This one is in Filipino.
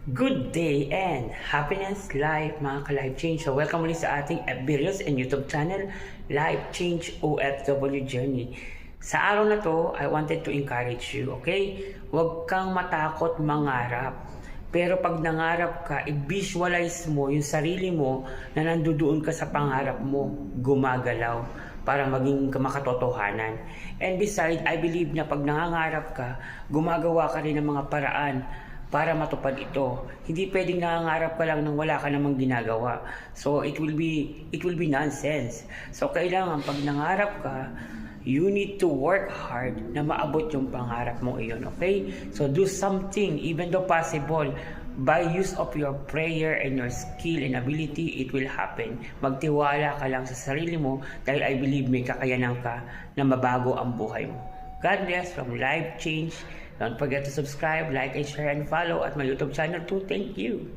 Good day and happiness life mga ka-Life Change. So welcome ulit sa ating FB Reels and YouTube channel, Life Change OFW Journey. Sa araw na to, I wanted to encourage you, okay? Huwag kang matakot mangarap. Pero pag nangarap ka, i-visualize mo yung sarili mo na nandoon ka sa pangarap mo, gumagalaw para maging makatotohanan. And besides, I believe na pag nangangarap ka, gumagawa ka rin ng mga paraan para matupad ito. Hindi pwedeng nangangarap ka lang nang wala ka namang ginagawa. So it will be nonsense. So kailangan pag nangarap ka, you need to work hard na maabot yung pangarap mo iyon, okay? So do something, even though possible, by use of your prayer and your skill and ability, it will happen. Magtiwala ka lang sa sarili mo dahil I believe may kakayanan ka na mabago ang buhay mo. God bless from Life Change. Don't forget to subscribe, like, and share, and follow at my YouTube channel too. Thank you.